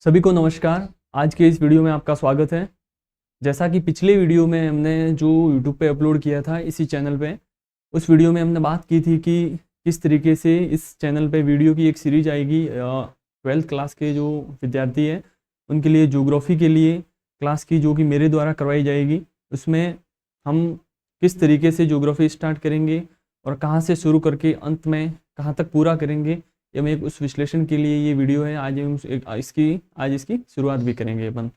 सभी को नमस्कार। आज के इस वीडियो में आपका स्वागत है। जैसा कि पिछले वीडियो में हमने जो यूट्यूब पे अपलोड किया था इसी चैनल पे, उस वीडियो में हमने बात की थी कि किस तरीके से इस चैनल पे वीडियो की एक सीरीज आएगी 12th क्लास के जो विद्यार्थी हैं उनके लिए, ज्योग्राफी के लिए क्लास की, जो कि मेरे द्वारा करवाई जाएगी। उसमें हम किस तरीके से ज्योग्राफी स्टार्ट करेंगे और कहाँ से शुरू करके अंत में कहाँ तक पूरा करेंगे, हम एक उस विश्लेषण के लिए ये वीडियो है। आज हम आज इसकी शुरुआत भी करेंगे अपन।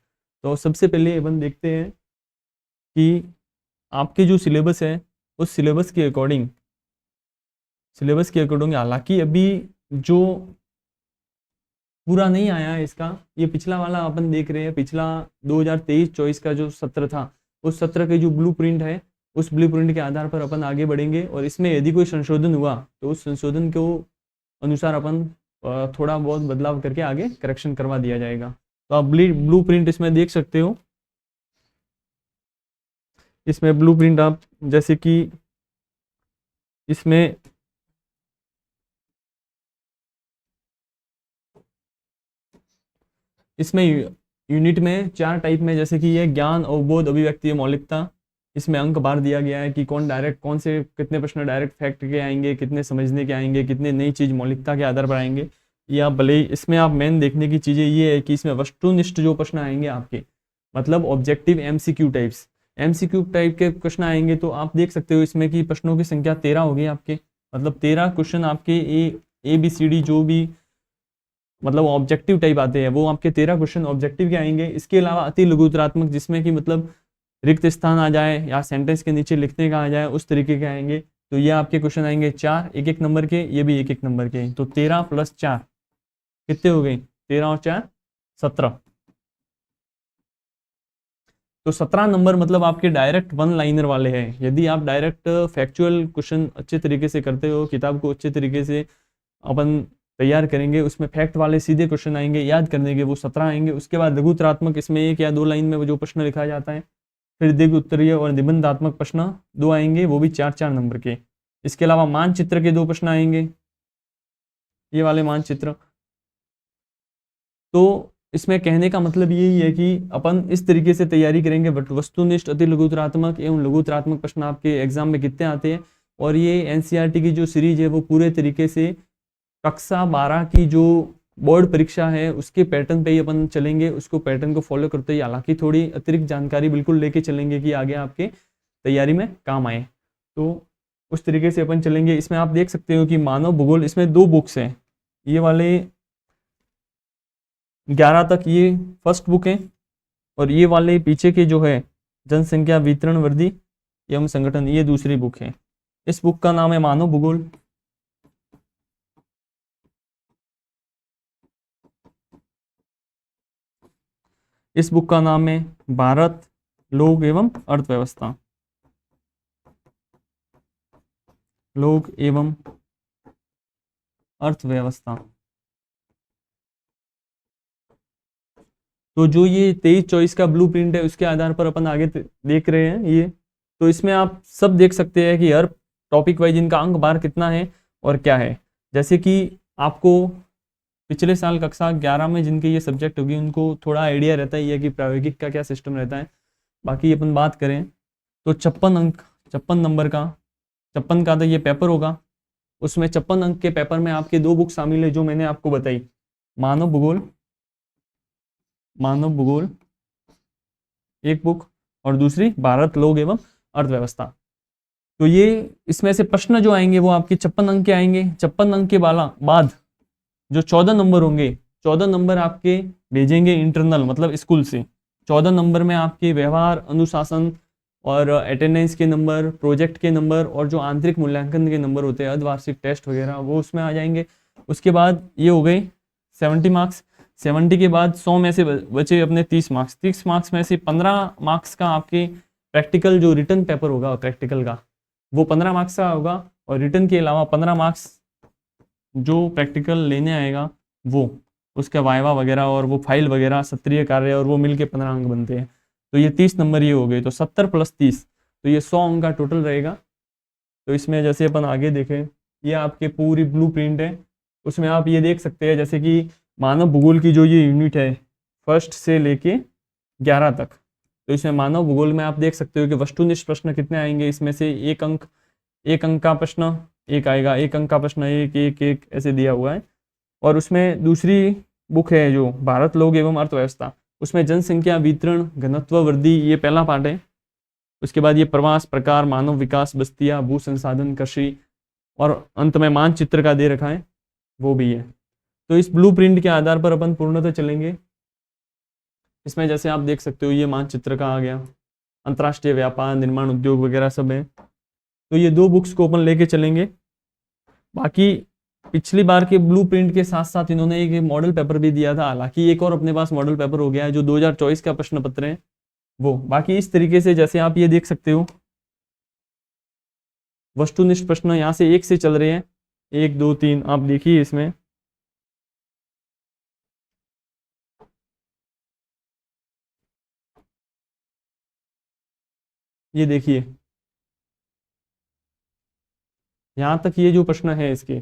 तो सबसे पहले अपन देखते हैं कि आपके जो सिलेबस है उस सिलेबस के अकॉर्डिंग, हालांकि अभी जो पूरा नहीं आया है इसका, ये पिछला वाला अपन देख रहे हैं। पिछला 2023-24 का जो सत्र था, उस सत्र के जो ब्लूप्रिंट है, उस ब्लूप्रिंट के आधार पर अपन आगे बढ़ेंगे और इसमें यदि कोई संशोधन हुआ तो उस संशोधन को अनुसार अपन थोड़ा बहुत बदलाव करके आगे करेक्शन करवा दिया जाएगा। तो आप ब्लूप्रिंट इसमें देख सकते हो। इसमें ब्लूप्रिंट आप जैसे कि इसमें यूनिट में 4 टाइप में, जैसे कि ये ज्ञान, अवबोध, अभिव्यक्ति, मौलिकता, इसमें अंक बार दिया गया है कि कौन से कितने प्रश्न डायरेक्ट फैक्ट के आएंगे, कितने समझने के आएंगे, कितने नई चीज मौलिकता के आधार पर आएंगे। या भले ही इसमें आप मेन देखने की चीजें ये है कि इसमें वस्तुनिष्ठ जो प्रश्न आएंगे आपके, मतलब ऑब्जेक्टिव एमसीक्यू टाइप के प्रश्न आएंगे। तो आप देख सकते हो इसमें कि प्रश्नों की संख्या 13 होगी आपके, मतलब 13 क्वेश्चन आपके ए बी सी डी जो भी मतलब ऑब्जेक्टिव टाइप आते हैं वो आपके 13 क्वेश्चन ऑब्जेक्टिव के आएंगे। इसके अलावा अति लघुतरात्मक, जिसमें कि मतलब रिक्त स्थान आ जाए या सेंटेंस के नीचे लिखने का आ जाए, उस तरीके के आएंगे। तो ये आपके क्वेश्चन आएंगे 4 एक नंबर के, ये भी एक नंबर के। तो 13 + 4 कितने हो गए? 13 और 4 17। तो 17 नंबर मतलब आपके डायरेक्ट 1 लाइनर वाले हैं। यदि आप डायरेक्ट फैक्चुअल क्वेश्चन अच्छे तरीके से करते हो, किताब को अच्छे तरीके से अपन तैयार करेंगे, उसमें फैक्ट वाले सीधे क्वेश्चन आएंगे, याद करने के वो 17 आएंगे। उसके बाद लघुतरात्मक, इसमें 1 या 2 लाइन में वो जो प्रश्न लिखा जाता है। फिर दीर्घ उत्तरीय और निबंधात्मक प्रश्न 2 आएंगे, वो भी 4-4 नंबर के। इसके अलावा मानचित्र के 2 प्रश्न आएंगे, ये वाले मानचित्र। तो इसमें कहने का मतलब यही है कि अपन इस तरीके से तैयारी करेंगे। बट वस्तुनिष्ठ, अति लघुतरात्मक एवं लघुतरात्मक प्रश्न आपके एग्जाम में कितने आते हैं, और ये एनसीईआरटी की जो सीरीज है वो पूरे तरीके से कक्षा 12 की जो बोर्ड परीक्षा है उसके पैटर्न पे ही अपन चलेंगे, उसको पैटर्न को फॉलो करते ही, हालांकि थोड़ी अतिरिक्त जानकारी बिल्कुल लेके चलेंगे कि आगे आपके तैयारी में काम आए। तो उस तरीके से अपन चलेंगे। इसमें आप देख सकते हो कि मानव भूगोल, इसमें 2 बुक्स हैं, ये वाले 11 तक ये फर्स्ट बुक है, और ये वाले पीछे के जो है जनसंख्या वितरण वृद्धि एवं संगठन, ये दूसरी बुक है। इस बुक का नाम है मानव भूगोल। इस बुक का नाम है भारत, लोग एवं अर्थव्यवस्था। लोग एवं अर्थव्यवस्था। तो जो ये 23-24 का ब्लूप्रिंट है उसके आधार पर अपन आगे देख रहे हैं ये। तो इसमें आप सब देख सकते हैं कि हर टॉपिक वाइज इनका अंक बार कितना है और क्या है। जैसे कि आपको पिछले साल कक्षा 11 में जिनके ये सब्जेक्ट होगी उनको थोड़ा आइडिया रहता ही है कि प्रायोगिक का क्या सिस्टम रहता है। बाकी अपन बात करें तो 56 नंबर का, 56 का तो ये पेपर होगा। उसमें 56 अंक के पेपर में आपके 2 बुक शामिल है जो मैंने आपको बताई, मानव भूगोल एक बुक, और दूसरी भारत, लोग एवं अर्थव्यवस्था। तो ये इसमें से प्रश्न जो आएंगे वो आपके 56 अंक के आएंगे। 56 अंक के बाद जो 14 नंबर होंगे, 14 नंबर आपके भेजेंगे इंटरनल, मतलब स्कूल से। 14 नंबर में आपके व्यवहार, अनुशासन और अटेंडेंस के नंबर, प्रोजेक्ट के नंबर, और जो आंतरिक मूल्यांकन के नंबर होते हैं, अर्धवार्षिक टेस्ट वगैरह, वो उसमें आ जाएंगे। उसके बाद ये हो गए 70 मार्क्स। 70 के बाद 100 में से बचे अपने 30 मार्क्स। 30 मार्क्स में से 15 मार्क्स का आपके प्रैक्टिकल जो रिटर्न पेपर होगा प्रैक्टिकल का, वो 15 मार्क्स का होगा। और रिटर्न के अलावा 15 मार्क्स जो प्रैक्टिकल लेने आएगा वो, उसका वाइवा वगैरह और वो फाइल वगैरह, सत्रीय कार्य, और वो मिलके 15 अंक बनते हैं। तो ये 30 नंबर ये हो गए। तो 70 + 30, तो ये 100 अंक का टोटल रहेगा। तो इसमें जैसे अपन आगे देखें, ये आपके पूरी ब्लूप्रिंट है। उसमें आप ये देख सकते हैं जैसे कि मानव भूगोल की जो ये यूनिट है, फर्स्ट से लेके 11 तक। तो इसमें मानव भूगोल में आप देख सकते हो कि वस्तुनिष्ठ प्रश्न कितने आएंगे, इसमें से एक अंक का प्रश्न एक आएगा, एक अंक का प्रश्न एक एक एक ऐसे दिया हुआ है। और उसमें दूसरी बुक है जो भारत लोग एवं अर्थव्यवस्था, उसमें जनसंख्या वितरण घनत्व वृद्धि ये पहला पार्ट है। उसके बाद ये प्रवास प्रकार मानव विकास बस्तियां भू संसाधन कृषि और अंत में मानचित्र का दे रखा है वो भी है। तो इस ब्लूप्रिंट के आधार पर अपन पूर्णतः चलेंगे। इसमें जैसे आप देख सकते हो ये मानचित्र का आ गया, अंतर्राष्ट्रीय व्यापार निर्माण उद्योग वगैरह सब है। तो ये दो बुक्स को अपन लेके चलेंगे। बाकी पिछली बार के ब्लूप्रिंट के साथ साथ इन्होंने एक मॉडल पेपर भी दिया था, हालांकि एक और अपने पास मॉडल पेपर हो गया है जो 2024 का प्रश्न पत्र है वो। बाकी इस तरीके से जैसे आप ये देख सकते हो वस्तुनिष्ठ प्रश्न यहाँ से एक से चल रहे हैं, 1 2 3 आप देखिए इसमें। ये देखिए यहाँ तक ये जो प्रश्न है इसके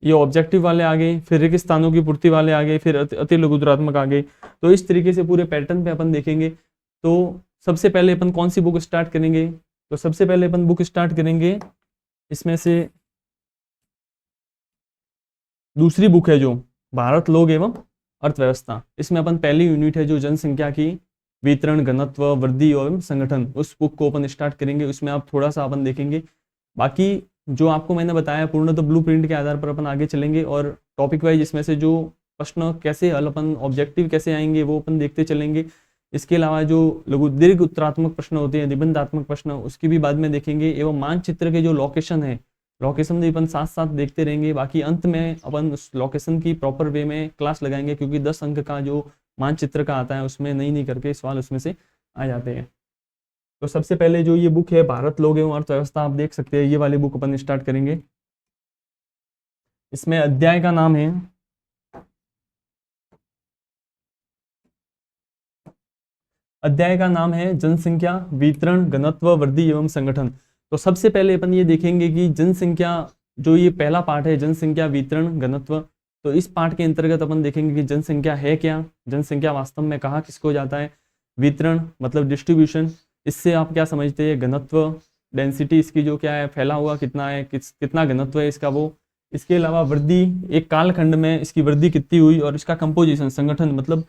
ये ऑब्जेक्टिव वाले आ गए, फिर रिक्त स्थानों की पूर्ति वाले आ गए, फिर अति लघुत्तरात्मक आ गए। तो इस तरीके से पूरे पैटर्न पे अपन देखेंगे। तो सबसे पहले अपन कौन सी बुक स्टार्ट करेंगे, तो सबसे पहले अपन बुक स्टार्ट करेंगे इसमें से दूसरी बुक है जो भारत लोग एवं अर्थव्यवस्था। इसमें अपन पहली यूनिट है जो जनसंख्या की वितरण घनत्व वृद्धि एवं संगठन, उस बुक को अपन स्टार्ट करेंगे। उसमें आप थोड़ा सा अपन देखेंगे। बाकी जो आपको मैंने बताया पूर्णतः ब्लूप्रिंट के आधार पर अपन आगे चलेंगे और टॉपिक वाइज इसमें से जो प्रश्न कैसे हल अपन ऑब्जेक्टिव कैसे आएंगे वो अपन देखते चलेंगे। इसके अलावा जो लघु दीर्घ उत्तरात्मक प्रश्न होते हैं निबंधात्मक प्रश्न उसकी भी बाद में देखेंगे, एवं मानचित्र के जो लोकेशन है लोकेशन भी अपन साथ साथ देखते रहेंगे। बाकी अंत में अपन उस लोकेशन की प्रॉपर वे में क्लास लगाएंगे, क्योंकि 10 अंक का जो मानचित्र का आता है उसमें नहीं करके सवाल उसमें से आ जाते हैं। तो सबसे पहले जो ये बुक है भारत लोग एवं अर्थव्यवस्था आप देख सकते हैं, ये वाली बुक अपन स्टार्ट करेंगे। इसमें अध्याय का नाम है जनसंख्या वितरण घनत्व वृद्धि एवं संगठन। तो सबसे पहले अपन ये देखेंगे कि जनसंख्या जो ये पहला पार्ट है जनसंख्या वितरण घनत्व, तो इस पार्ट के अंतर्गत अपन देखेंगे कि जनसंख्या है क्या, जनसंख्या वास्तव में कहाँ किसको जाता है, वितरण मतलब डिस्ट्रीब्यूशन, इससे आप क्या समझते हैं, घनत्व डेंसिटी इसकी जो क्या है फैला हुआ कितना है, कितना घनत्व है इसका वो। इसके अलावा वृद्धि एक कालखंड में इसकी वृद्धि कितनी हुई, और इसका कंपोजिशन संगठन मतलब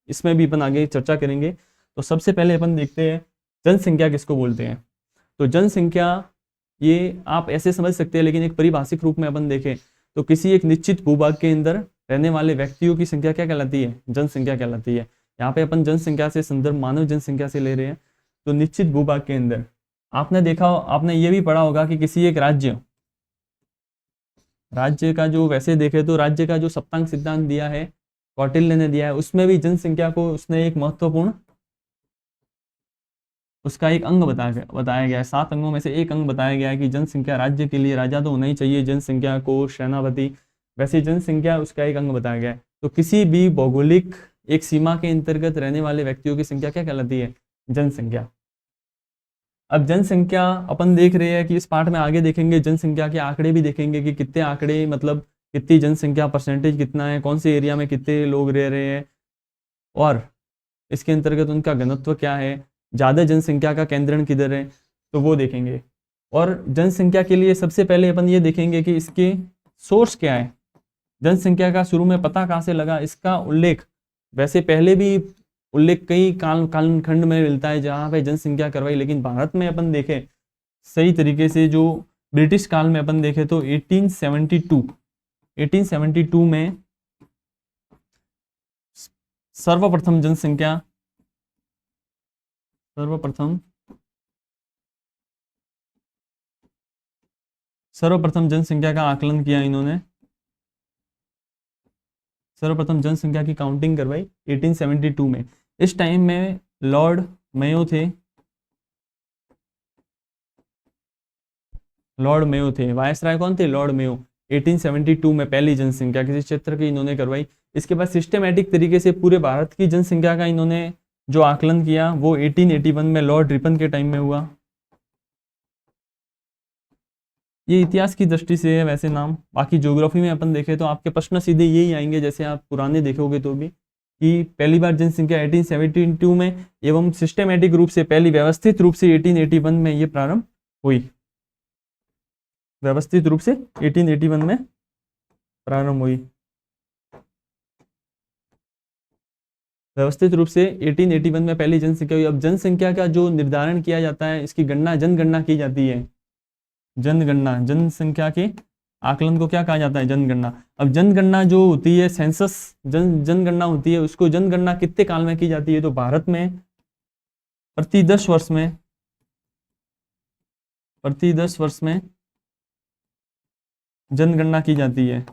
इसमें भी अपन आगे चर्चा करेंगे। तो सबसे पहले अपन देखते हैं जनसंख्या किसको बोलते हैं। तो जनसंख्या ये आप ऐसे समझ सकते हैं, लेकिन एक परिभाषिक रूप में अपन देखें तो किसी एक निश्चित भूभाग के अंदर रहने वाले व्यक्तियों की संख्या क्या कहलाती है, जनसंख्या कहलाती है। यहाँ पे अपन जनसंख्या से संदर्भ मानव जनसंख्या से ले रहे हैं। तो निश्चित भूभाग के अंदर आपने देखा आपने ये भी पढ़ा होगा कि किसी एक राज्य का जो वैसे देखे तो राज्य का जो सप्तांक सिद्धांत दिया है कौटिल्य ने दिया है, उसमें भी जनसंख्या को उसने एक महत्वपूर्ण उसका एक अंग बताया गया है। 7 अंगों में से एक अंग बताया गया है कि जनसंख्या राज्य के लिए राजा तो होना ही चाहिए, जनसंख्या को सेनापति, वैसे जनसंख्या उसका एक अंग बताया गया है। तो किसी भी भौगोलिक एक सीमा के अंतर्गत रहने वाले व्यक्तियों की संख्या क्या कहलाती है, जनसंख्या। अब जनसंख्या अपन देख रहे हैं कि इस पार्ट में आगे देखेंगे जनसंख्या के आंकड़े भी देखेंगे कि कितने आंकड़े मतलब कितनी जनसंख्या परसेंटेज कितना है, कौन से एरिया में कितने लोग रह रहे हैं, और इसके अंतर्गत उनका घनत्व क्या है, ज़्यादा जनसंख्या का केंद्रण किधर है, तो वो देखेंगे। और जनसंख्या के लिए सबसे पहले अपन ये देखेंगे कि इसके सोर्स क्या है, जनसंख्या का शुरू में पता कहाँ से लगा, इसका उल्लेख वैसे पहले भी उल्लेख कई कालखंड में मिलता है जहाँ पे जनसंख्या करवाई, लेकिन भारत में अपन देखें सही तरीके से जो ब्रिटिश काल में अपन देखें तो 1872 में सर्वप्रथम जनसंख्या का आकलन किया इन्होंने, सर्वप्रथम जनसंख्या की काउंटिंग करवाई 1872 में। इस टाइम में लॉर्ड मेयो थे, वायसराय कौन थे, लॉर्ड मेयो। 1872 में पहली जनसंख्या किसी क्षेत्र की इन्होंने करवाई। इसके बाद सिस्टमेटिक तरीके से पूरे भारत की जनसंख्या का इन्होंने जो आकलन किया वो 1881 में लॉर्ड रिपन के टाइम में हुआ। ये इतिहास की दृष्टि से है वैसे नाम, बाकी ज्योग्राफी में अपन देखें तो आपके प्रश्न सीधे यही आएंगे जैसे आप पुराने देखोगे तो भी। कि पहली बार जनसंख्या 1872 में एवं सिस्टेमेटिक रूप से पहली व्यवस्थित रूप से 1881 में ये प्रारंभ हुई। व्यवस्थित रूप से 1881 में प्रारंभ हुई। व्यवस्थित रूप से 1881 में पहली जनसंख्या हुई। अब जनसंख्या का जो निर्धारण किया जाता है, इसकी गणना जनगणना की जाती है। जनगणना, जनसंख्या के आकलन को क्या कहा जाता है? जनगणना। अब जनगणना जो होती है, सेंसस जनगणना होती है, उसको जनगणना कितने काल में की जाती है? तो भारत में प्रति 10 वर्ष में, प्रति 10 वर्ष में जनगणना की जाती है।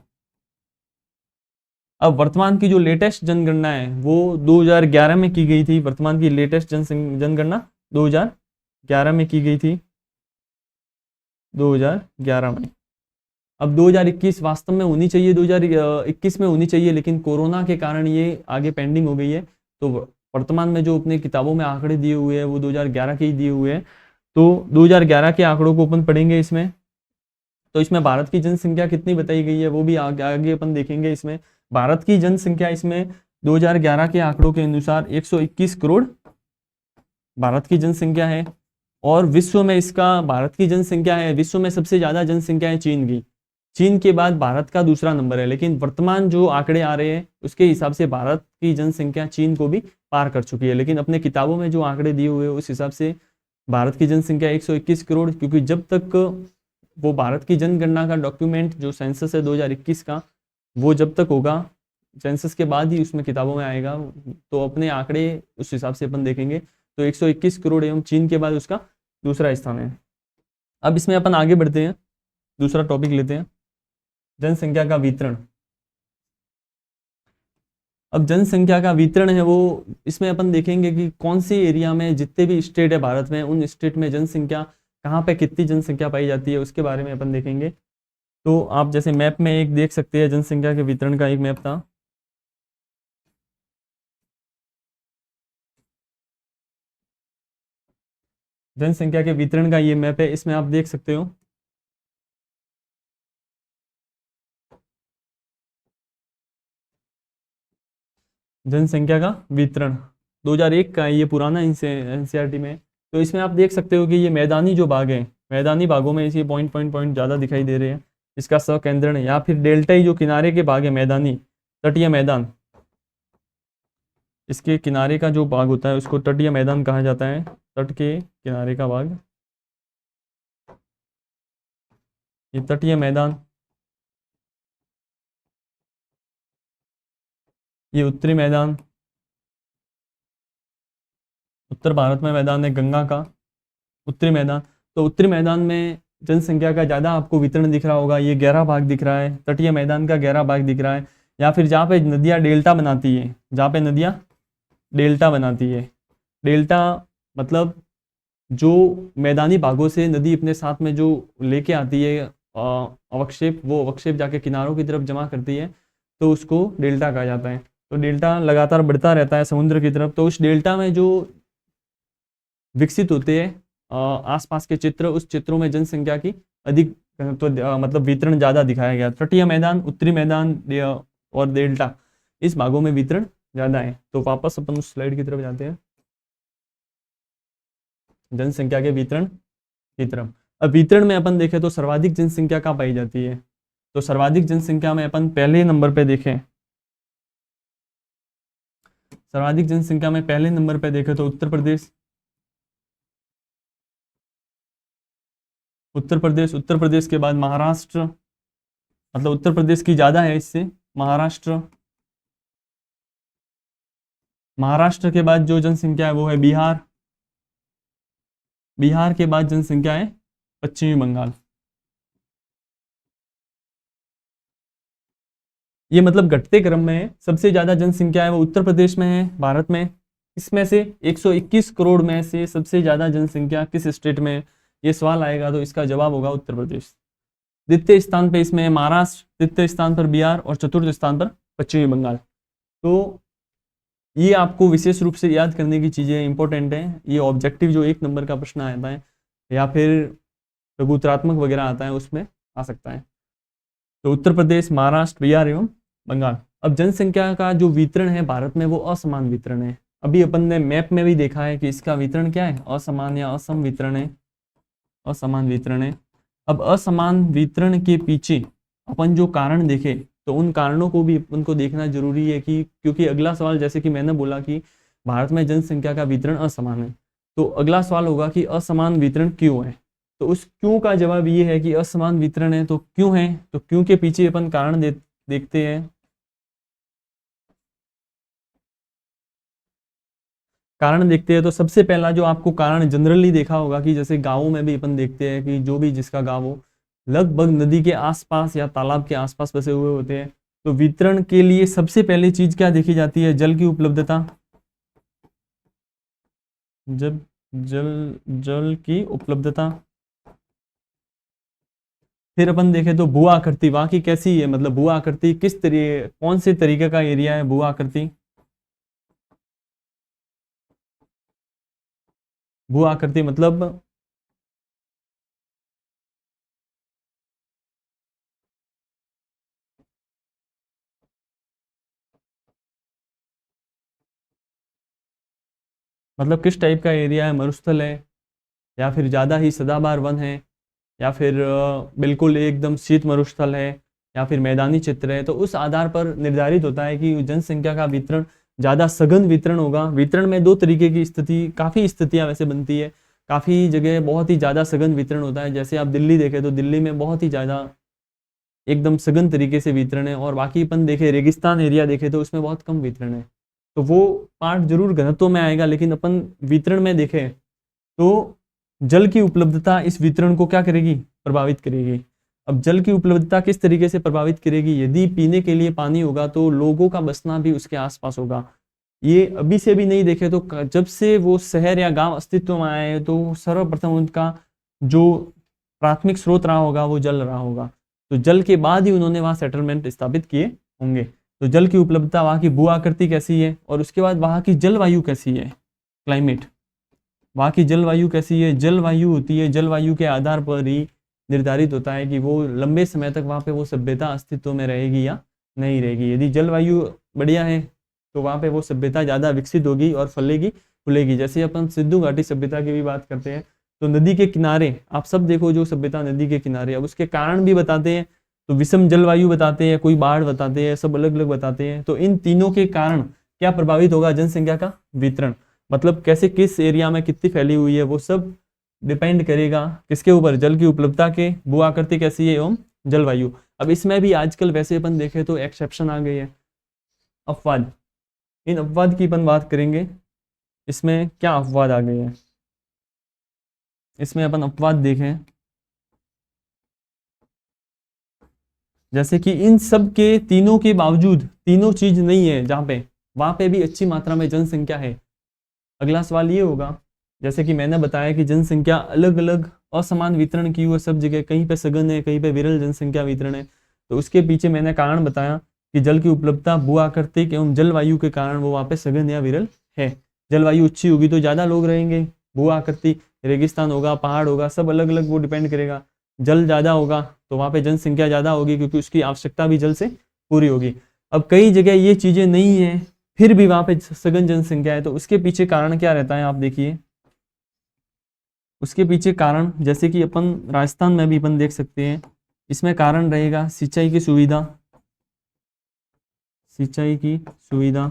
अब वर्तमान की जो लेटेस्ट जनगणना है वो 2011 में की गई थी। वर्तमान की लेटेस्ट जनगणना 2011 में की गई थी, 2011 में। अब 2021 वास्तव में होनी चाहिए, 2021 में होनी चाहिए, लेकिन कोरोना के कारण ये आगे पेंडिंग हो गई है। तो वर्तमान में जो अपने किताबों में आंकड़े दिए हुए हैं वो 2011 के ही दिए हुए हैं। तो 2011 के आंकड़ों को अपन पढ़ेंगे इसमें। तो इसमें भारत की जनसंख्या कितनी बताई गई है वो भी आगे अपन देखेंगे। इसमें भारत की जनसंख्या इसमें 2011 के आंकड़ों के अनुसार 121 करोड़ भारत की जनसंख्या है। और विश्व में इसका, भारत की जनसंख्या है, विश्व में सबसे ज्यादा जनसंख्या है चीन की। चीन के बाद भारत का दूसरा नंबर है। लेकिन वर्तमान जो आंकड़े आ रहे हैं उसके हिसाब से भारत की जनसंख्या चीन को भी पार कर चुकी है। लेकिन अपने किताबों में जो आंकड़े दिए हुए हैं उस हिसाब से भारत की जनसंख्या 121 करोड़, क्योंकि जब तक वो भारत की जनगणना का डॉक्यूमेंट जो सेंसस है 2021 का, वो जब तक होगा, सेंसस के बाद ही उसमें किताबों में आएगा, तो अपने आंकड़े उस हिसाब से अपन देखेंगे। तो 121 करोड़ एवं चीन के बाद उसका दूसरा स्थान है। अब इसमें अपन आगे बढ़ते हैं, दूसरा टॉपिक लेते हैं, जनसंख्या का वितरण। अब जनसंख्या का वितरण है वो, इसमें अपन देखेंगे कि कौन सी एरिया में, जितने भी स्टेट है भारत में, उन स्टेट में जनसंख्या कहाँ पे कितनी जनसंख्या पाई जाती है उसके बारे में अपन देखेंगे। तो आप जैसे मैप में एक देख सकते हैं, जनसंख्या के वितरण का एक मैप था। जनसंख्या के वितरण का ये मैप है, इसमें आप देख सकते हो जनसंख्या का वितरण 2001 का है, ये पुराना एनसीईआरटी में। तो इसमें आप देख सकते हो कि ये मैदानी जो भाग है, मैदानी भागों में इसे पॉइंट पॉइंट पॉइंट ज़्यादा दिखाई दे रहे हैं, इसका स्वकेंद्रण है। या फिर डेल्टाई जो किनारे के भाग है, मैदानी तटीय मैदान, इसके किनारे का जो भाग होता है उसको तटीय मैदान कहा जाता है। तट के किनारे का भाग, ये तटीय मैदान। ये उत्तरी मैदान, उत्तर भारत में मैदान है गंगा का, उत्तरी मैदान। तो उत्तरी मैदान में जनसंख्या का ज़्यादा आपको वितरण दिख रहा होगा, ये गहरा भाग दिख रहा है, तटीय मैदान का गहरा भाग दिख रहा है। या फिर जहाँ पे नदियाँ डेल्टा बनाती है, जहाँ पे नदियाँ डेल्टा बनाती है, डेल्टा मतलब जो मैदानी भागों से नदी अपने साथ में जो लेके आती है अवक्षेप, वो अवक्षेप जाके किनारों की तरफ जमा करती है, तो उसको डेल्टा कहा जाता है। तो डेल्टा लगातार बढ़ता रहता है समुद्र की तरफ। तो उस डेल्टा में जो विकसित होते हैं आसपास के चित्र, उस चित्रों में जनसंख्या की अधिक तो मतलब वितरण ज़्यादा दिखाया गया। तटीय मैदान, उत्तरी मैदान और डेल्टा, इस भागों में वितरण ज़्यादा है। तो वापस अपन उस स्लाइड की तरफ जाते हैं, जनसंख्या के वितरण की तरफ। अब वितरण में अपन देखें तो सर्वाधिक जनसंख्या कहाँ पाई जाती है? तो सर्वाधिक जनसंख्या में अपन पहले नंबर पे देखें, सर्वाधिक जनसंख्या में पहले नंबर पे देखें तो उत्तर प्रदेश। उत्तर प्रदेश, उत्तर प्रदेश के बाद महाराष्ट्र, मतलब उत्तर प्रदेश की ज़्यादा है इससे, महाराष्ट्र। महाराष्ट्र के बाद जो जनसंख्या है वो है बिहार। बिहार के बाद जनसंख्या है पश्चिमी बंगाल। ये मतलब घटते क्रम में है। सबसे ज़्यादा जनसंख्या है वो उत्तर प्रदेश में है भारत में। इसमें से 121 करोड़ में से सबसे ज़्यादा जनसंख्या किस स्टेट में है? ये सवाल आएगा तो इसका जवाब होगा उत्तर प्रदेश। द्वितीय स्थान पे इसमें महाराष्ट्र, तृतीय स्थान पर बिहार और चतुर्थ स्थान पर पश्चिमी बंगाल। तो ये आपको विशेष रूप से याद करने की चीज़ें इंपॉर्टेंट हैं। ये ऑब्जेक्टिव जो 1 नंबर का प्रश्न आता है या फिर प्रभुत्रात्मक वगैरह आता है उसमें आ सकता है। तो उत्तर प्रदेश, महाराष्ट्र, बिहार एवं बंगाल, अब जनसंख्या का जो वितरण है भारत में वो असमान वितरण है। अभी अपन ने मैप में भी देखा है कि इसका वितरण क्या है, असमान या असम वितरण है, असमान वितरण है। अब असमान वितरण के पीछे अपन जो कारण देखे तो उन कारणों को भी उनको देखना जरूरी है कि क्योंकि अगला सवाल जैसे कि मैंने बोला कि भारत में जनसंख्या का वितरण असमान है, तो अगला सवाल होगा कि असमान वितरण क्यों है। तो उस क्यों का जवाब ये है कि असमान वितरण है तो क्यों है, तो क्यों के पीछे अपन कारण देखते हैं। कारण देखते हैं तो सबसे पहला जो आपको कारण जनरली देखा होगा कि जैसे गाँवों में भी अपन देखते हैं कि जो भी जिसका गाँव हो लगभग नदी के आसपास या तालाब के आसपास बसे हुए होते हैं, तो वितरण के लिए सबसे पहली चीज क्या देखी जाती है, जल की उपलब्धता। जब जल जल की उपलब्धता। फिर अपन देखें तो भू आकृति वहां की कैसी है, मतलब भू आकृति किस तरीके कौन से तरीके का एरिया है भू आकृति। भू आकृति मतलब किस टाइप का एरिया है, मरुस्थल है या फिर ज्यादा ही सदाबहार वन है या फिर बिल्कुल एकदम शीत मरुस्थल है या फिर मैदानी क्षेत्र है। तो उस आधार पर निर्धारित होता है कि जनसंख्या का वितरण ज्यादा सघन वितरण होगा। वितरण में दो तरीके की स्थिति, काफी स्थितियां वैसे बनती है, काफी जगह बहुत ही ज्यादा सघन वितरण होता है। जैसे आप दिल्ली देखें तो दिल्ली में बहुत ही ज्यादा एकदम सघन तरीके से वितरण है, और बाकी अपन देखें रेगिस्तान एरिया देखें तो उसमें बहुत कम वितरण है। तो वो पार्ट जरूर घनत्व में आएगा, लेकिन अपन वितरण में देखें तो जल की उपलब्धता इस वितरण को क्या करेगी, प्रभावित करेगी। अब जल की उपलब्धता किस तरीके से प्रभावित करेगी, यदि पीने के लिए पानी होगा तो लोगों का बसना भी उसके आसपास होगा। ये अभी से भी नहीं देखे तो जब से वो शहर या गांव अस्तित्व में आए हैं तो सर्वप्रथम उनका जो प्राथमिक स्रोत रहा होगा वो जल रहा होगा। तो जल के बाद ही उन्होंने वहां सेटलमेंट स्थापित किए होंगे। तो जल की उपलब्धता, वहां की भू आकृति कैसी है, और उसके बाद वहां की जलवायु कैसी है, क्लाइमेट, वहाँ की जलवायु कैसी है। जलवायु होती है, जलवायु के आधार पर ही निर्धारित होता है कि वो लंबे समय तक वहाँ पे वो सभ्यता अस्तित्व में रहेगी या नहीं रहेगी। यदि जलवायु बढ़िया है तो वहाँ पे वो सभ्यता ज़्यादा विकसित होगी और फलेगी फूलेगी। जैसे अपन सिंधु घाटी सभ्यता की भी बात करते हैं तो नदी के किनारे आप सब देखो, जो सभ्यता नदी के किनारे, अब उसके कारण भी बताते हैं तो विषम जलवायु बताते हैं, कोई बाढ़ बताते हैं, सब अलग अलग बताते हैं। तो इन तीनों के कारण क्या प्रभावित होगा, जनसंख्या का वितरण, मतलब कैसे किस एरिया में कितनी फैली हुई है वो सब डिपेंड करेगा किसके ऊपर, जल की उपलब्धता के, भू आकृति कैसी है एवं जलवायु। अब इसमें भी आजकल वैसे अपन देखें तो एक्सेप्शन आ गई है, अपवाद। इन अपवाद की अपन बात करेंगे। इसमें क्या अपवाद आ गए हैं, इसमें अपन अपवाद देखें जैसे कि इन सब के तीनों के बावजूद तीनों चीज नहीं है जहाँ पे, वहां पे भी अच्छी मात्रा में जनसंख्या है। अगला सवाल ये होगा, जैसे कि मैंने बताया कि जनसंख्या अलग अलग असमान वितरण की हुई सब जगह, कहीं पे सघन है कहीं पे विरल जनसंख्या वितरण है। तो उसके पीछे मैंने कारण बताया कि जल की उपलब्धता, भू आकृतिक एवं जलवायु के कारण वो वहाँ पे सघन या विरल है। जलवायु अच्छी होगी तो ज्यादा लोग रहेंगे, भू आकृति रेगिस्तान होगा, पहाड़ होगा, सब अलग अलग वो डिपेंड करेगा। जल ज्यादा होगा तो वहाँ पे जनसंख्या ज्यादा होगी क्योंकि उसकी आवश्यकता भी जल से पूरी होगी। अब कई जगह ये चीजें नहीं है फिर भी वहां पे सघन जनसंख्या है, तो उसके पीछे कारण क्या रहता है आप देखिए। उसके पीछे कारण जैसे कि अपन राजस्थान में भी अपन देख सकते हैं, इसमें कारण रहेगा सिंचाई की सुविधा, सिंचाई की सुविधा,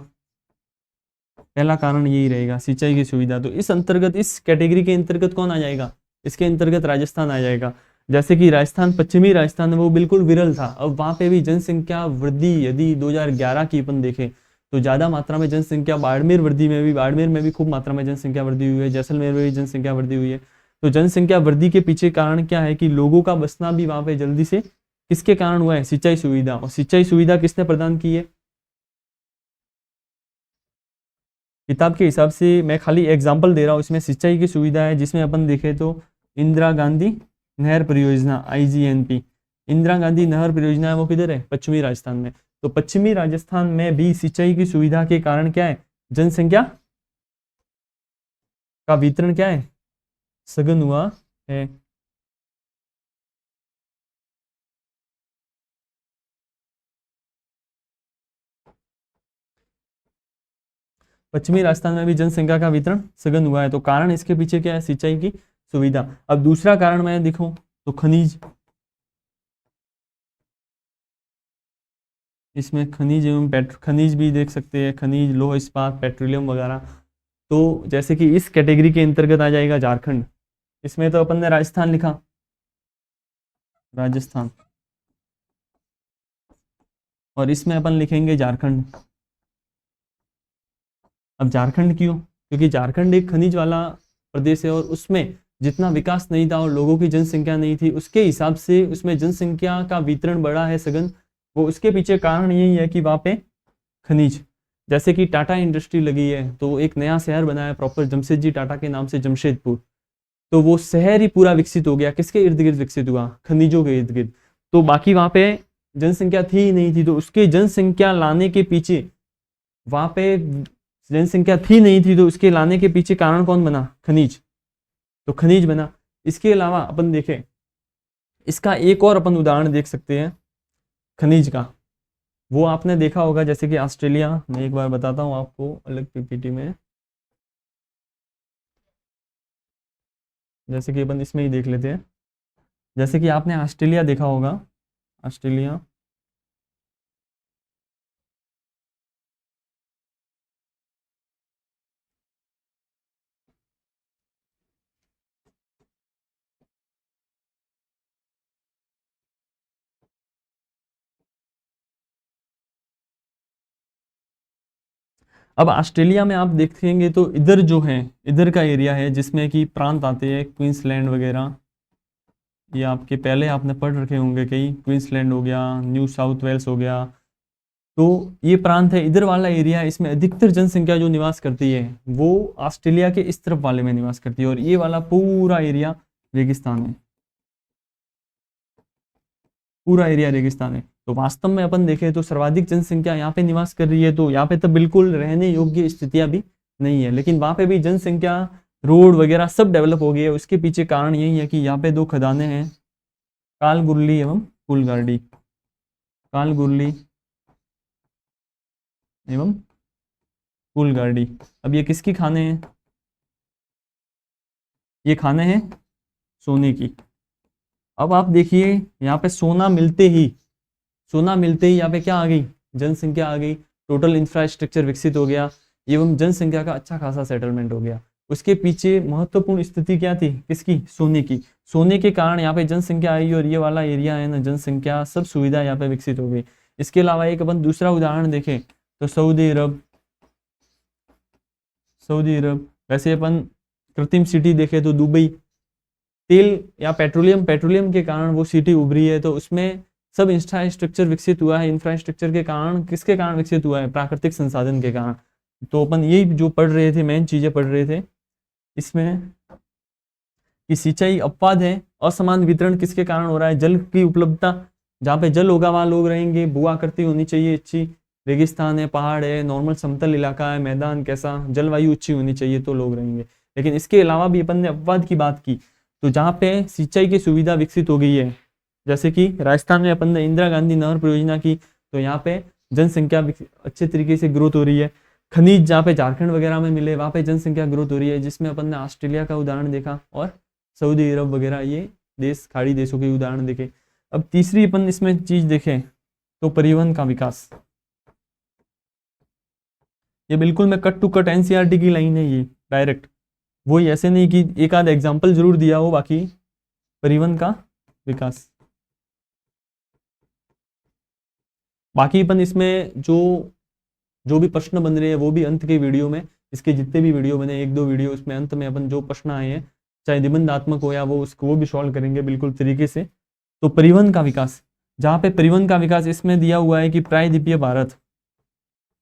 पहला कारण यही रहेगा सिंचाई की सुविधा। तो इस अंतर्गत, इस कैटेगरी के अंतर्गत कौन आ जाएगा, इसके अंतर्गत राजस्थान आ जाएगा। जैसे कि राजस्थान, पश्चिमी राजस्थान में वो बिल्कुल विरल था, अब वहां पे भी जनसंख्या वृद्धि यदि 2011 की अपन देखें तो ज्यादा मात्रा में जनसंख्या, बाड़मेर वृद्धि में भी, बाड़मेर में भी खूब मात्रा में जनसंख्या वृद्धि हुई है, जैसलमेर में भी जनसंख्या वृद्धि हुई है। तो जनसंख्या वृद्धि के पीछे कारण क्या है कि लोगों का बसना भी वहां पे जल्दी से किसके कारण हुआ है, सिंचाई सुविधा। और सिंचाई सुविधा किसने प्रदान की है, किताब के हिसाब से मैं खाली एग्जाम्पल दे रहा हूँ, इसमें सिंचाई की सुविधा है जिसमें अपन देखें तो इंदिरा गांधी नहर परियोजना, IGNP, इंदिरा गांधी नहर परियोजना है वो किधर है, पश्चिमी राजस्थान में। तो पश्चिमी राजस्थान में भी सिंचाई की सुविधा के कारण क्या है, जनसंख्या का वितरण क्या है, सघन हुआ है। पश्चिमी राजस्थान में भी जनसंख्या का वितरण सघन हुआ है। तो कारण इसके पीछे क्या है? सिंचाई की सुविधा। अब दूसरा कारण मैं देखूं तो खनिज, इसमें खनिज एवं खनिज भी देख सकते हैं, खनिज, लौह इस्पात, पेट्रोलियम वगैरह। तो जैसे कि इस कैटेगरी के अंतर्गत आ जाएगा झारखंड। इसमें तो अपन ने राजस्थान लिखा, राजस्थान, और इसमें अपन लिखेंगे झारखंड। अब झारखंड क्यों? क्योंकि झारखंड एक खनिज वाला प्रदेश है और उसमें जितना विकास नहीं था और लोगों की जनसंख्या नहीं थी, उसके हिसाब से उसमें जनसंख्या का वितरण बढ़ा है सघन। वो उसके पीछे कारण यही है कि वहाँ पे खनिज, जैसे कि टाटा इंडस्ट्री लगी है तो एक नया शहर बना है प्रॉपर जमशेदजी टाटा के नाम से, जमशेदपुर। तो वो शहर ही पूरा विकसित हो गया, किसके इर्द गिर्द विकसित हुआ? खनिजों के इर्द गिर्द। तो बाकी वहां पे जनसंख्या थी ही नहीं थी, तो उसके जनसंख्या लाने के पीछे, वहां पे जनसंख्या थी नहीं थी तो उसके लाने के पीछे कारण कौन बना? खनिज। तो खनिज बना। इसके अलावा अपन देखें, इसका एक और अपन उदाहरण देख सकते हैं खनिज का। वो आपने देखा होगा, जैसे कि ऑस्ट्रेलिया, मैं एक बार बताता हूँ आपको अलग पीपीटी में, जैसे कि अपन इसमें ही देख लेते हैं। जैसे कि आपने ऑस्ट्रेलिया देखा होगा, ऑस्ट्रेलिया, अब ऑस्ट्रेलिया में आप देखेंगे तो इधर जो है, इधर का एरिया है जिसमें कि प्रांत आते हैं, क्वींसलैंड वगैरह, ये आपके पहले आपने पढ़ रखे होंगे कई, क्वींसलैंड हो गया, न्यू साउथ वेल्स हो गया। तो ये प्रांत है, इधर वाला एरिया, इसमें अधिकतर जनसंख्या जो निवास करती है वो ऑस्ट्रेलिया के इस तरफ वाले में निवास करती है, और ये वाला पूरा एरिया रेगिस्तान है, पूरा एरिया रेगिस्तान है। तो वास्तव में अपन देखें तो सर्वाधिक जनसंख्या यहाँ पे निवास कर रही है, तो यहाँ पे तो बिल्कुल रहने योग्य स्थितियां भी नहीं है, लेकिन वहां पे भी जनसंख्या, रोड वगैरह सब डेवलप हो गई है। उसके पीछे कारण यही है कि यहाँ पे दो खदानें हैं, कालगुरली एवं कुलगार्डी, कालगुरली एवं कुलगार्डी। अब ये किसकी खाने हैं? ये खाने हैं सोने की। अब आप देखिए यहाँ पे सोना मिलते ही, सोना मिलते ही यहाँ पे क्या आ गई? जनसंख्या आ गई, टोटल इंफ्रास्ट्रक्चर विकसित हो गया एवं जनसंख्या का अच्छा खासा सेटलमेंट हो गया। उसके पीछे महत्वपूर्ण स्थिति क्या थी? किसकी? सोने की। सोने के कारण यहाँ पे जनसंख्या आई और ये वाला एरिया है ना, जनसंख्या सब सुविधा यहाँ पे विकसित हो गई। इसके अलावा एक अपन दूसरा उदाहरण देखें तो सऊदी अरब, सऊदी अरब, वैसे अपन कृत्रिम सिटी देखें तो दुबई, तेल या पेट्रोलियम, पेट्रोलियम के कारण वो सिटी उभरी है, तो उसमें सब इंफ्रास्ट्रक्चर विकसित हुआ है। इंफ्रास्ट्रक्चर के कारण, किसके कारण विकसित हुआ है? प्राकृतिक संसाधन के कारण। तो अपन यही जो पढ़ रहे थे, मेन चीजें पढ़ रहे थे इसमें, कि सिंचाई अपवाद है, असमान वितरण किसके कारण हो रहा है? जल की उपलब्धता, जहाँ पे जल होगा वहां लोग रहेंगे, भू आकृति होनी चाहिए अच्छी, रेगिस्तान है, पहाड़ है, नॉर्मल समतल इलाका है, मैदान कैसा, जलवायु अच्छी होनी चाहिए तो लोग रहेंगे। लेकिन इसके अलावा भी अपन ने अपवाद की बात की, तो जहाँ पे सिंचाई की सुविधा विकसित हो गई है, जैसे कि राजस्थान में अपन ने इंदिरा गांधी नहर परियोजना की, तो यहाँ पे जनसंख्या अच्छे तरीके से ग्रोथ हो रही है। खनिज जहाँ पे झारखंड वगैरह में मिले वहाँ पे जनसंख्या ग्रोथ हो रही है, जिसमें अपन ने ऑस्ट्रेलिया का उदाहरण देखा और सऊदी अरब वगैरह, ये देश खाड़ी देशों के उदाहरण देखे। अब तीसरी अपन इसमें चीज देखें तो परिवहन का विकास। ये बिल्कुल मैं कट टू कट एनसीईआरटी की लाइन है, ये डायरेक्ट, वही, ऐसे नहीं कि एक आध एग्जाम्पल जरूर दिया हो, बाकी परिवहन का विकास। बाकी अपन इसमें जो जो भी प्रश्न बन रहे हैं वो भी अंत के वीडियो में, इसके जितने भी वीडियो बने, एक दो वीडियो, उसमें अंत में अपन जो प्रश्न आए हैं, चाहे निबंधात्मक हो या वो, उसको वो भी सॉल्व करेंगे बिल्कुल तरीके से। तो परिवहन का विकास, जहाँ पे परिवहन का विकास इसमें दिया हुआ है कि प्रायद्वीपीय भारत,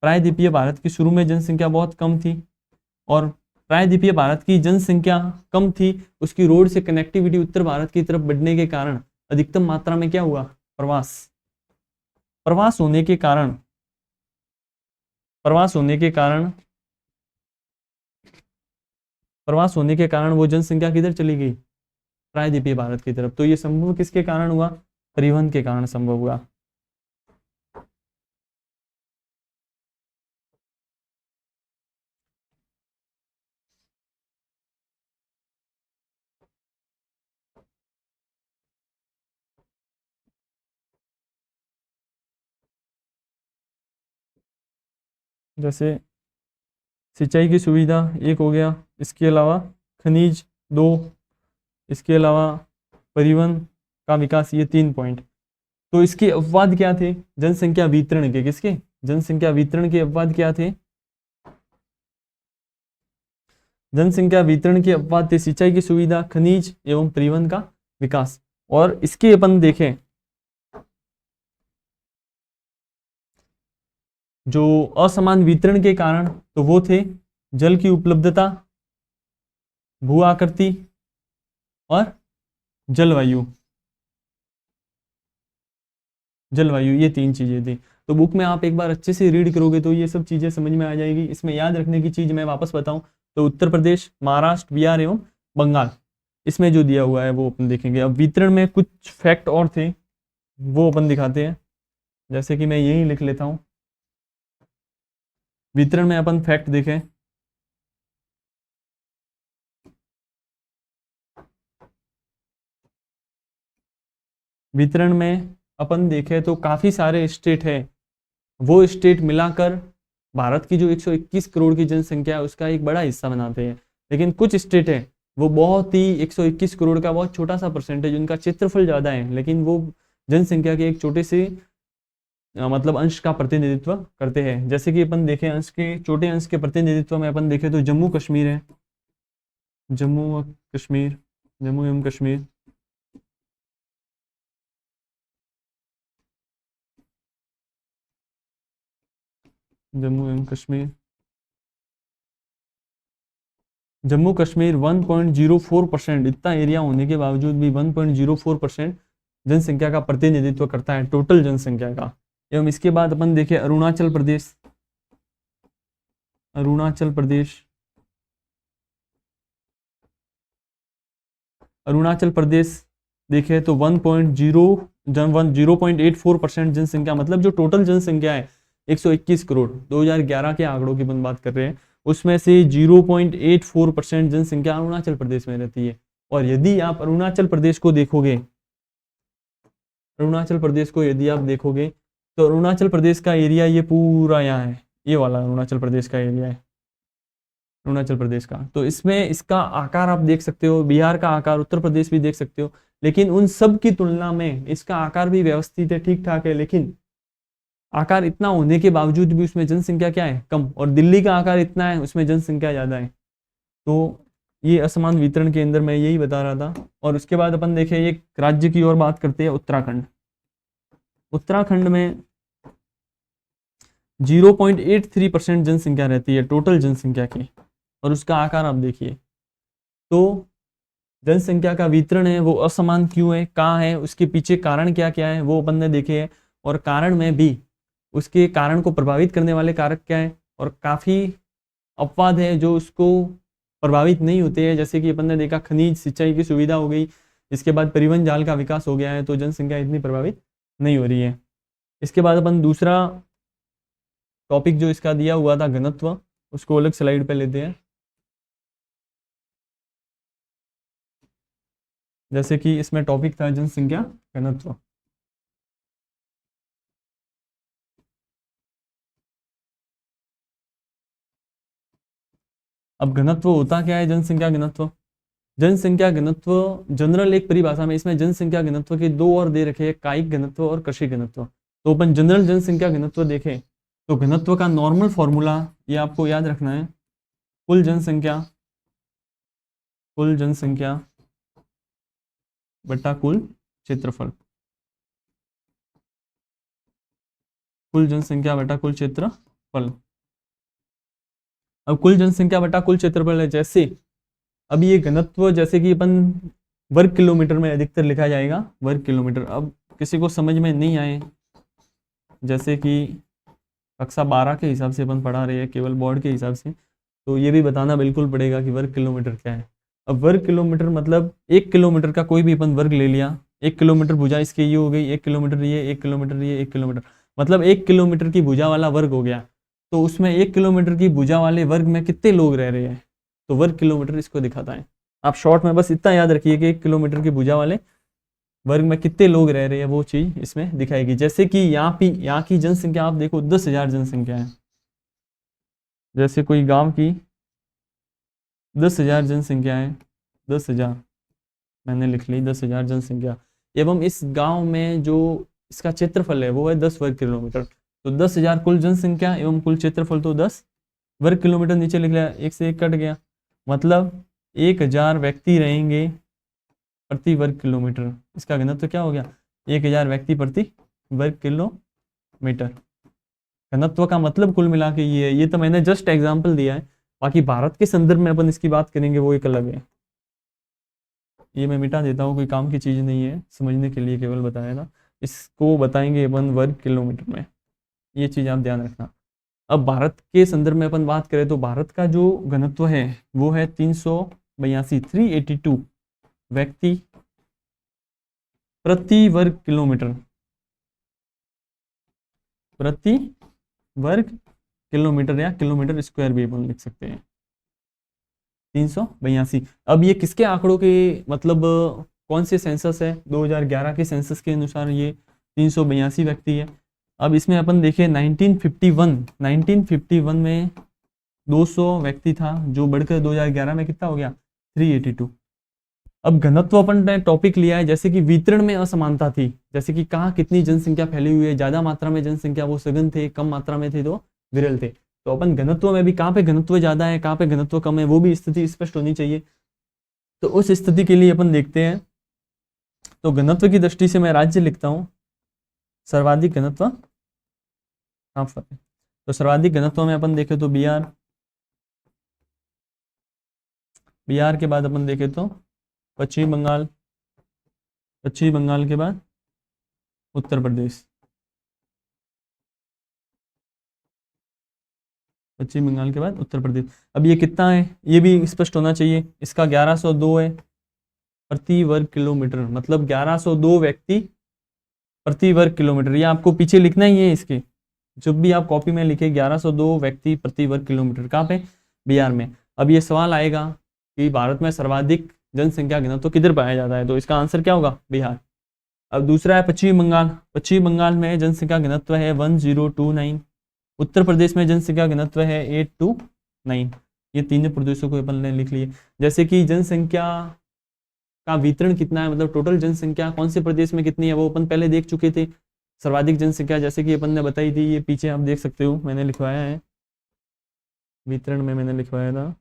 प्रायद्वीपीय भारत की शुरू में जनसंख्या बहुत कम थी, और प्रायद्वीपीय भारत की जनसंख्या कम थी, उसकी रोड से कनेक्टिविटी उत्तर भारत की तरफ बढ़ने के कारण अधिकतम मात्रा में क्या हुआ? प्रवास, प्रवास होने के कारण, प्रवास होने के कारण, प्रवास होने के कारण वो जनसंख्या किधर चली गई? प्रायद्वीपीय भारत की तरफ। तो ये संभव किसके कारण हुआ? परिवहन के कारण संभव हुआ। जैसे सिंचाई की सुविधा एक हो गया, इसके अलावा खनिज 2, इसके अलावा परिवहन का विकास, ये 3 पॉइंट। तो इसके अपवाद क्या थे जनसंख्या वितरण के? किसके? जनसंख्या वितरण के अपवाद क्या थे? जनसंख्या वितरण के अपवाद थे सिंचाई की सुविधा, खनिज एवं परिवहन का विकास। और इसके अपन देखें जो असमान वितरण के कारण, तो वो थे जल की उपलब्धता, भू आकृति और जलवायु। जलवायु, ये 3 चीजें थी। तो बुक में आप एक बार अच्छे से रीड करोगे तो ये सब चीजें समझ में आ जाएगी। इसमें याद रखने की चीज मैं वापस बताऊं तो उत्तर प्रदेश, महाराष्ट्र, बिहार एवं बंगाल, इसमें जो दिया हुआ है वो अपन देखेंगे। अब वितरण में कुछ फैक्ट और थे वो अपन दिखाते हैं, जैसे कि मैं यही लिख लेता हूं। वितरण में अपन फैक्ट देखें, वितरण में अपन देखें तो काफी सारे स्टेट है, वो स्टेट मिलाकर भारत की जो 121 करोड़ की जनसंख्या है उसका एक बड़ा हिस्सा बनाते हैं। लेकिन कुछ स्टेट है वो बहुत ही 121 करोड़ का बहुत छोटा सा परसेंटेज, उनका क्षेत्रफल ज्यादा है लेकिन वो जनसंख्या के एक छोटे से मतलब अंश का प्रतिनिधित्व करते हैं। जैसे कि अपन देखें अंश के, छोटे अंश के प्रतिनिधित्व में अपन देखें तो जम्मू कश्मीर है, जम्मू कश्मीर, जम्मू एवं कश्मीर, जम्मू एवं कश्मीर, जम्मू कश्मीर 1.04%, इतना एरिया होने के बावजूद भी 1.04% जनसंख्या का प्रतिनिधित्व करता है टोटल जनसंख्या का। एवं इसके बाद अपन देखें अरुणाचल प्रदेश, अरुणाचल प्रदेश, अरुणाचल प्रदेश देखें तो 0.84% जनसंख्या, मतलब जो टोटल जनसंख्या है 121 करोड़ 2011 के आंकड़ों की अपन बात कर रहे हैं, उसमें से 0.84% जनसंख्या अरुणाचल प्रदेश में रहती है। और यदि आप अरुणाचल प्रदेश को देखोगे, अरुणाचल प्रदेश को यदि आप देखोगे तो अरुणाचल प्रदेश का एरिया ये पूरा यहाँ है, ये वाला अरुणाचल प्रदेश का एरिया है, अरुणाचल प्रदेश का। तो इसमें इसका आकार आप देख सकते हो, बिहार का आकार, उत्तर प्रदेश भी देख सकते हो, लेकिन उन सब की तुलना में इसका आकार भी व्यवस्थित है, ठीक ठाक है। लेकिन आकार इतना होने के बावजूद भी उसमें जनसंख्या क्या है? कम। और दिल्ली का आकार इतना है, उसमें जनसंख्या ज्यादा है। तो ये असमान वितरण के अंदर मैं यही बता रहा था। और उसके बाद अपन देखें एक राज्य की और बात करते हैं, उत्तराखंड। उत्तराखंड में 0.83% जनसंख्या रहती है टोटल जनसंख्या की, और उसका आकार आप देखिए। तो जनसंख्या का वितरण है वो असमान क्यों है, कहाँ है, उसके पीछे कारण क्या क्या है वो अपन ने देखे हैं। और कारण में भी उसके कारण को प्रभावित करने वाले कारक क्या है, और काफ़ी अपवाद है जो उसको प्रभावित नहीं होते हैं। जैसे कि अपन ने देखा खनिज, सिंचाई की सुविधा हो गई, इसके बाद परिवहन जाल का विकास हो गया है, तो जनसंख्या इतनी प्रभावित नहीं हो रही है। इसके बाद अपन दूसरा टॉपिक जो इसका दिया हुआ था घनत्व, उसको अलग स्लाइड पे लेते हैं। जैसे कि इसमें टॉपिक था जनसंख्या घनत्व। अब घनत्व होता क्या है? जनसंख्या घनत्व, जनसंख्या घनत्व जनरल एक परिभाषा में इसमें जनसंख्या घनत्व के दो और दे रखे हैं, कायिक घनत्व और कृषि घनत्व। तो अपन जनरल जनसंख्या घनत्व देखें तो घनत्व का नॉर्मल फॉर्मूला ये आपको याद रखना है, कुल जनसंख्या, कुल जनसंख्या बटा कुल क्षेत्रफल, कुल जनसंख्या बटा कुल क्षेत्रफल। अब कुल जनसंख्या बटा कुल क्षेत्रफल है, जैसे अब ये घनत्व जैसे कि अपन वर्ग किलोमीटर में अधिकतर लिखा जाएगा, वर्ग किलोमीटर। अब किसी को समझ में नहीं आए, जैसे कि कक्षा 12 के हिसाब से अपन पढ़ा रहे हैं केवल बोर्ड के हिसाब से, तो ये भी बताना बिल्कुल पड़ेगा कि वर्ग किलोमीटर क्या है। अब वर्ग किलोमीटर मतलब 1 किलोमीटर का कोई भी अपन वर्ग ले लिया, 1 किलोमीटर भुजा इसकी ये हो गई, 1 किलोमीटर ये, 1 किलोमीटर ये, 1 किलोमीटर, मतलब 1 किलोमीटर की भुजा वाला वर्ग हो गया। तो उसमें 1 किलोमीटर की भुजा वाले वर्ग में कितने लोग रह रहे हैं, तो वर्ग किलोमीटर इसको दिखाता है। आप शॉर्ट में बस इतना याद रखिए कि 1 किलोमीटर की भुजा वाले वर्ग में कितने लोग रह रहे हैं, वो चीज इसमें दिखाएगी। जैसे कि यहाँ की जनसंख्या आप देखो 10,000 जनसंख्या है, जैसे कोई गांव की 10,000 जनसंख्या है, 10,000 मैंने लिख ली, 10,000 जनसंख्या, एवं इस गांव में जो इसका क्षेत्रफल है वो है 10 वर्ग किलोमीटर। तो 10,000 कुल जनसंख्या एवं कुल क्षेत्रफल तो 10 वर्ग किलोमीटर, नीचे लिख लिया, एक से एक कट गया, मतलब 1,000 व्यक्ति रहेंगे प्रति वर्ग किलोमीटर। इसका घनत्व क्या हो गया, 1,000 व्यक्ति प्रति वर्ग किलोमीटर। घनत्व का मतलब कुल मिला के ये तो मैंने जस्ट एग्जांपल दिया है, बाकी भारत के संदर्भ में अपन इसकी बात करेंगे वो एक अलग है। ये मैं मिटा देता हूँ, कोई काम की चीज़ नहीं है, समझने के लिए केवल बताया था। इसको बताएंगे अपन वर्ग किलोमीटर में, ये चीज़ आप ध्यान रखना। अब भारत के संदर्भ में अपन बात करें तो भारत का जो घनत्व है वो है 382 व्यक्ति प्रति वर्ग किलोमीटर, प्रति वर्ग किलोमीटर, या किलोमीटर स्क्वायर भी अपन लिख सकते हैं, 382। अब ये किसके आंकड़ों के, मतलब कौन से सेंसस है, 2011 के सेंसस के अनुसार ये 382 व्यक्ति है। अब इसमें अपन देखें 1951 में 200 व्यक्ति था, जो बढ़कर 2011 में कितना हो गया, 382। अब घनत्व अपन ने टॉपिक लिया है, जैसे कि वितरण में असमानता थी, जैसे कि कहाँ कितनी जनसंख्या फैली हुई है, ज्यादा मात्रा में जनसंख्या वो सघन थे, कम मात्रा में थे तो विरल थे। तो अपन घनत्व में भी कहाँ पे घनत्व ज्यादा है, कहाँ पे घनत्व कम है, वो भी स्थिति स्पष्ट होनी चाहिए। तो उस स्थिति के लिए अपन देखते हैं, तो घनत्व की दृष्टि से मैं राज्य लिखता हूँ, सर्वाधिक घनत्व, तो सर्वाधिक घनत्व में अपन देखें तो बिहार, बिहार के बाद अपन देखें तो पश्चिम बंगाल, पश्चिम बंगाल के बाद उत्तर प्रदेश, पश्चिम बंगाल के बाद उत्तर प्रदेश। अब ये कितना है ये भी स्पष्ट होना चाहिए, इसका 1102 है प्रति वर्ग किलोमीटर, मतलब 1102 व्यक्ति प्रति वर्ग किलोमीटर। ये आपको पीछे लिखना ही है, इसके जब भी आप कॉपी में लिखे 1102 व्यक्ति प्रति वर्ग किलोमीटर, कहाँ पे, बिहार में। अब ये सवाल आएगा कि भारत में सर्वाधिक जनसंख्या घनत्व तो किधर पाया जाता है, तो इसका आंसर क्या होगा, बिहार। अब दूसरा है पश्चिम बंगाल, पश्चिम बंगाल में जनसंख्या घनत्व है 1029, उत्तर प्रदेश में जनसंख्या घनत्व है 829। ये तीनों प्रदेशों को अपन ने लिख लिए। जैसे कि जनसंख्या का वितरण कितना है, मतलब टोटल जनसंख्या कौन से प्रदेश में कितनी है, वो अपन पहले देख चुके थे। सर्वाधिक जनसंख्या जैसे कि अपन ने बताई थी, ये पीछे आप देख सकते हो, मैंने लिखवाया है, वितरण में मैंने लिखवाया था,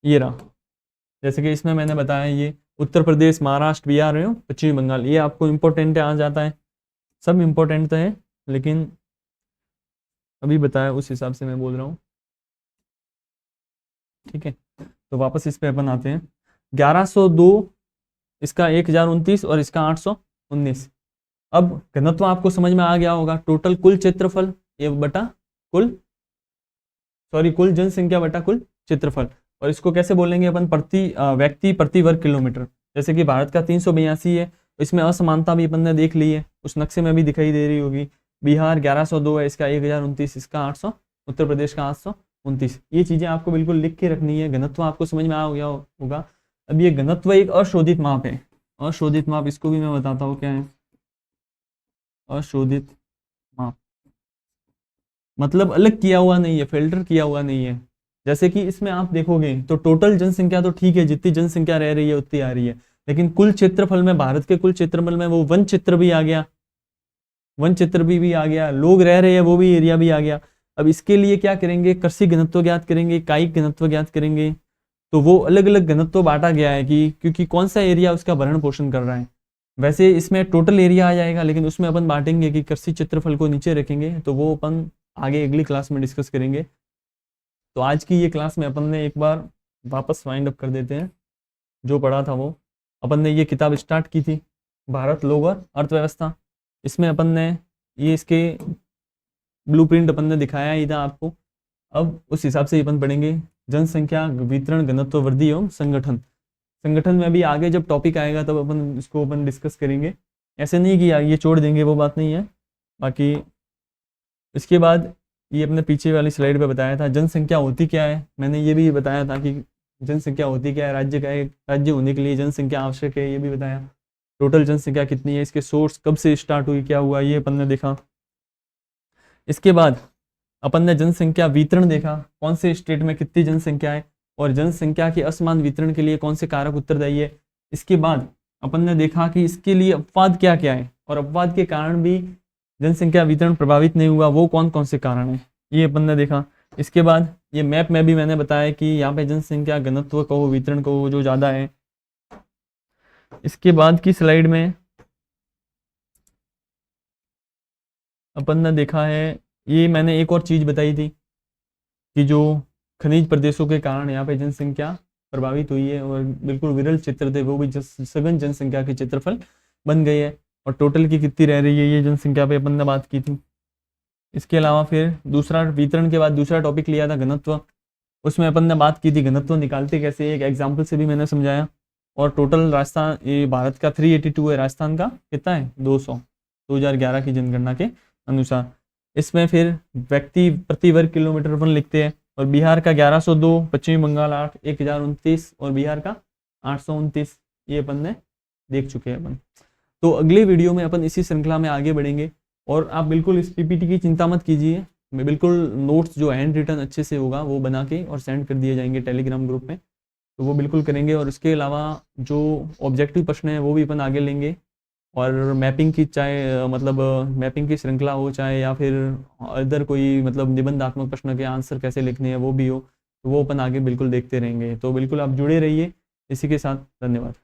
ये रहा। जैसे कि इसमें मैंने बताया ये उत्तर प्रदेश, महाराष्ट्र, बिहार एवं पश्चिम बंगाल, ये आपको इम्पोर्टेंट आ जाता है, सब इम्पोर्टेंट तो है, लेकिन अभी बताया उस हिसाब से मैं बोल रहा हूँ, ठीक है। तो वापस इस पे अपन आते हैं, 1102, इसका 1029 और इसका 819। अब घनत्व आपको समझ में आ गया होगा, टोटल कुल क्षेत्रफल ये बटा कुल, सॉरी कुल जनसंख्या बटा कुल क्षेत्रफल, और इसको कैसे बोलेंगे अपन, प्रति व्यक्ति प्रति वर्ग किलोमीटर। जैसे कि भारत का 382 है, इसमें असमानता भी अपन ने देख ली है, उस नक्शे में भी दिखाई दे रही होगी। बिहार 1102 है, इसका 1029, इसका 800, उत्तर प्रदेश का 829। ये चीजें आपको बिल्कुल लिख के रखनी है, घनत्व आपको समझ में आ गया होगा। अब ये घनत्व एक अशोधित माप है, अशोधित माप, इसको भी मैं बताता हूँ क्या है अशोधित माप, मतलब अलग किया हुआ नहीं है, फिल्टर किया हुआ नहीं है। जैसे कि इसमें आप देखोगे तो टोटल जनसंख्या तो ठीक है, जितनी जनसंख्या रह रही है उतनी आ रही है, लेकिन कुल क्षेत्रफल में, भारत के कुल क्षेत्रफल में वो वन क्षेत्र भी आ गया, वन क्षेत्र भी आ गया, लोग रह रहे हैं वो भी एरिया भी आ गया। अब इसके लिए क्या करेंगे, कृषि घनत्व ज्ञात करेंगे, कायिक घनत्व ज्ञात करेंगे। तो वो अलग अलग घनत्व बांटा गया है कि क्योंकि कौन सा एरिया उसका भरण पोषण कर रहा है। वैसे इसमें टोटल एरिया आ जाएगा, लेकिन उसमें अपन बांटेंगे कि कृषि क्षेत्रफल को नीचे रखेंगे, तो वो अपन आगे अगली क्लास में डिस्कस करेंगे। तो आज की ये क्लास में अपन ने एक बार वापस वाइंड अप कर देते हैं, जो पढ़ा था वो अपन ने, ये किताब स्टार्ट की थी भारत, लोग और अर्थव्यवस्था। इसमें अपन ने ये इसके ब्लूप्रिंट अपन ने दिखाया ही था आपको। अब उस हिसाब से अपन पढ़ेंगे जनसंख्या वितरण घनत्व वृद्धि एवं संगठन। संगठन में भी आगे जब टॉपिक आएगा तब अपन इसको अपन डिस्कस करेंगे, ऐसे नहीं कि ये छोड़ देंगे, वो बात नहीं है। बाकी इसके बाद ये अपने पीछे वाली स्लाइड पे बताया था जनसंख्या होती क्या है, मैंने ये भी बताया था कि जनसंख्या होती क्या है, राज्य का एक राज्य होने के लिए जनसंख्या आवश्यक है, ये भी बताया। टोटल जनसंख्या कितनी है, इसके सोर्स कब से स्टार्ट हुई, क्या हुआ, ये अपन ने देखा। इसके बाद अपन ने जनसंख्या वितरण देखा, कौन से स्टेट में कितनी जनसंख्या है और जनसंख्या के असमान वितरण के लिए कौन से कारक उत्तरदायी है। इसके बाद अपन ने देखा कि इसके लिए अपवाद क्या क्या है और अपवाद के कारण भी जनसंख्या वितरण प्रभावित नहीं हुआ, वो कौन कौन से कारण है, ये अपन ने देखा। इसके बाद ये मैप में भी मैंने बताया कि यहाँ पे जनसंख्या घनत्व कहो वितरण कहो जो ज़्यादा है। इसके बाद की स्लाइड में अपन ने देखा है, ये मैंने एक और चीज़ बताई थी कि जो खनिज प्रदेशों के कारण यहाँ पे जनसंख्या प्रभावित हुई है और बिल्कुल विरल क्षेत्र थे वो भी सघन जनसंख्या के क्षेत्रफल बन गए हैं और टोटल की कितनी रह रही है ये जनसंख्या पे अपन ने बात की थी। इसके अलावा फिर दूसरा वितरण के बाद दूसरा टॉपिक लिया था घनत्व, उसमें अपन ने बात की थी घनत्व निकालते कैसे, एक एग्जाम्पल से भी मैंने समझाया। और टोटल राजस्थान ये भारत का 382 है, राजस्थान का कितना है 200, 2011 की जनगणना के अनुसार। इसमें फिर व्यक्ति प्रति वर्ग किलोमीटर अपन लिखते हैं और बिहार का 1102, पश्चिमी बंगाल 8, 1029 और बिहार का 829, ये अपन ने देख चुके हैं अपन। तो अगले वीडियो में अपन इसी श्रृंखला में आगे बढ़ेंगे और आप बिल्कुल इस पीपीटी की चिंता मत कीजिए, मैं बिल्कुल नोट्स जो हैंड रिटन अच्छे से होगा वो बना के और सेंड कर दिए जाएंगे टेलीग्राम ग्रुप में, तो वो बिल्कुल करेंगे। और इसके अलावा जो ऑब्जेक्टिव प्रश्न है वो भी अपन आगे लेंगे और मैपिंग की चाहे मतलब मैपिंग की श्रृंखला हो चाहे या फिर अदर कोई मतलब निबंधात्मक प्रश्न के आंसर कैसे लिखने हैं वो भी हो, तो वो अपन आगे बिल्कुल देखते रहेंगे। तो बिल्कुल आप जुड़े रहिए इसी के साथ, धन्यवाद।